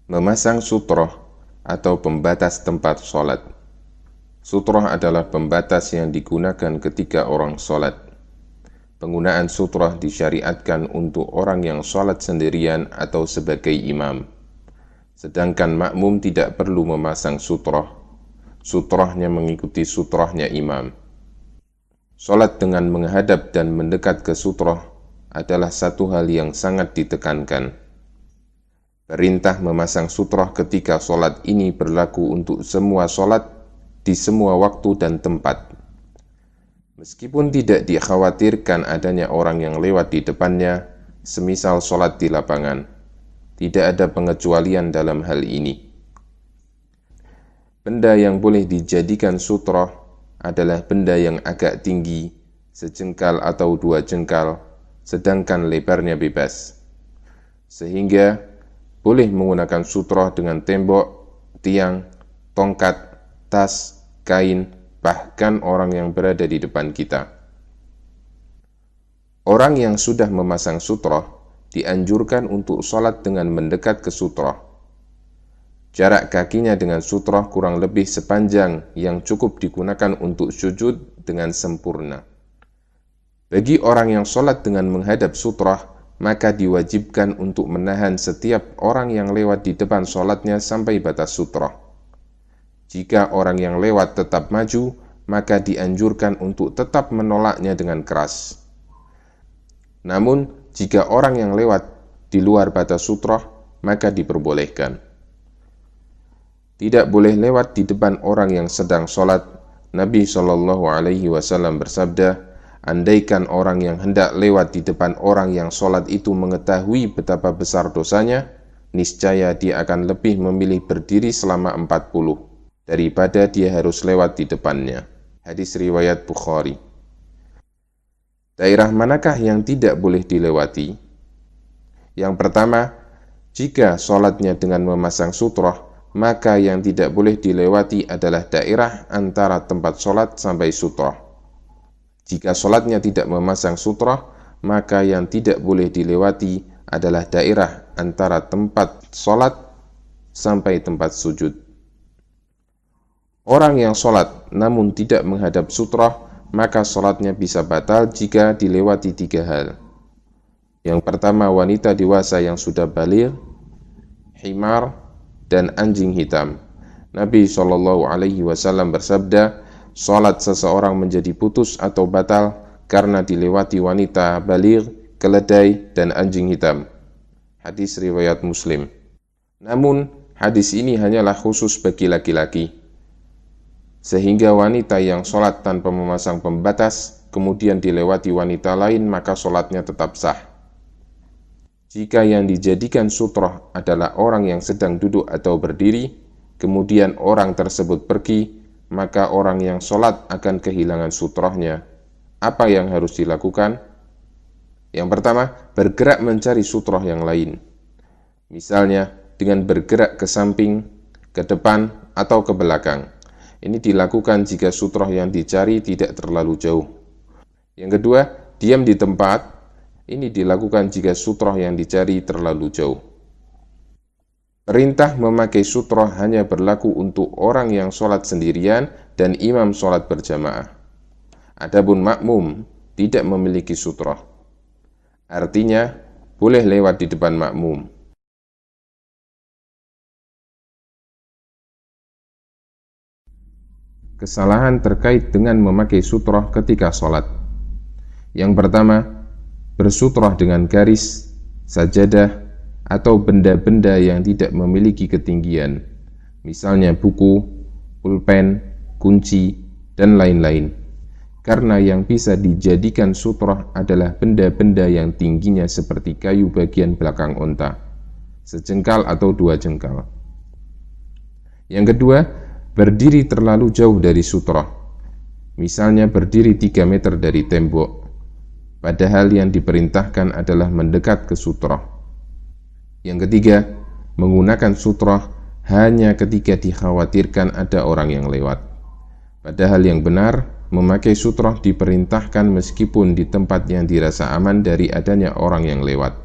Memasang sutroh atau pembatas tempat sholat. Sutroh adalah pembatas yang digunakan ketika orang sholat. Penggunaan sutroh disyariatkan untuk orang yang sholat sendirian atau sebagai imam. Sedangkan makmum tidak perlu memasang sutroh. Sutrohnya mengikuti sutrohnya imam. Sholat dengan menghadap dan mendekat ke sutroh adalah satu hal yang sangat ditekankan. Perintah memasang sutroh ketika sholat ini berlaku untuk semua sholat di semua waktu dan tempat. Meskipun tidak dikhawatirkan adanya orang yang lewat di depannya, semisal sholat di lapangan, tidak ada pengecualian dalam hal ini. Benda yang boleh dijadikan sutroh adalah benda yang agak tinggi, sejengkal atau 2 jengkal, sedangkan lebarnya bebas. Sehingga boleh menggunakan sutroh dengan tembok, tiang, tongkat, tas, kain, bahkan orang yang berada di depan kita. Orang yang sudah memasang sutroh dianjurkan untuk sholat dengan mendekat ke sutroh. Jarak kakinya dengan sutroh kurang lebih sepanjang yang cukup digunakan untuk sujud dengan sempurna. Bagi orang yang sholat dengan menghadap sutroh, maka diwajibkan untuk menahan setiap orang yang lewat di depan sholatnya sampai batas sutroh. Jika orang yang lewat tetap maju, maka dianjurkan untuk tetap menolaknya dengan keras. Namun, jika orang yang lewat di luar batas sutroh, maka diperbolehkan. Tidak boleh lewat di depan orang yang sedang sholat. Nabi SAW bersabda, andaikan orang yang hendak lewat di depan orang yang sholat itu mengetahui betapa besar dosanya, niscaya dia akan lebih memilih berdiri selama 40 daripada dia harus lewat di depannya. Hadis riwayat Bukhari. Daerah manakah yang tidak boleh dilewati? Yang pertama, jika sholatnya dengan memasang sutroh, maka yang tidak boleh dilewati adalah daerah antara tempat sholat sampai sutroh. Jika sholatnya tidak memasang sutroh, maka yang tidak boleh dilewati adalah daerah antara tempat sholat sampai tempat sujud. Orang yang sholat namun tidak menghadap sutroh, maka sholatnya bisa batal jika dilewati 3 hal. Yang pertama, wanita dewasa yang sudah baligh, himar, dan anjing hitam. Nabi SAW bersabda, sholat seseorang menjadi putus atau batal karena dilewati wanita baligh, keledai, dan anjing hitam. Hadis riwayat Muslim. Namun, hadis ini hanyalah khusus bagi laki-laki. Sehingga wanita yang sholat tanpa memasang pembatas, kemudian dilewati wanita lain, maka sholatnya tetap sah. Jika yang dijadikan sutroh adalah orang yang sedang duduk atau berdiri, kemudian orang tersebut pergi, maka orang yang sholat akan kehilangan sutrohnya. Apa yang harus dilakukan? Yang pertama, bergerak mencari sutroh yang lain. Misalnya, dengan bergerak ke samping, ke depan, atau ke belakang. Ini dilakukan jika sutroh yang dicari tidak terlalu jauh. Yang kedua, diam di tempat. Ini dilakukan jika sutroh yang dicari terlalu jauh. Perintah memakai sutroh hanya berlaku untuk orang yang sholat sendirian dan imam sholat berjamaah. Adapun makmum tidak memiliki sutroh. Artinya, boleh lewat di depan makmum. Kesalahan terkait dengan memakai sutroh ketika sholat. Yang pertama, bersutroh dengan garis, sajadah, atau benda-benda yang tidak memiliki ketinggian, misalnya buku, pulpen, kunci, dan lain-lain. Karena yang bisa dijadikan sutroh adalah benda-benda yang tingginya seperti kayu bagian belakang unta, sejengkal atau 2 jengkal. Yang kedua, berdiri terlalu jauh dari sutroh, misalnya berdiri 3 meter dari tembok, padahal yang diperintahkan adalah mendekat ke sutroh. Yang ketiga, menggunakan sutroh hanya ketika dikhawatirkan ada orang yang lewat. Padahal yang benar, memakai sutroh diperintahkan meskipun di tempat yang dirasa aman dari adanya orang yang lewat.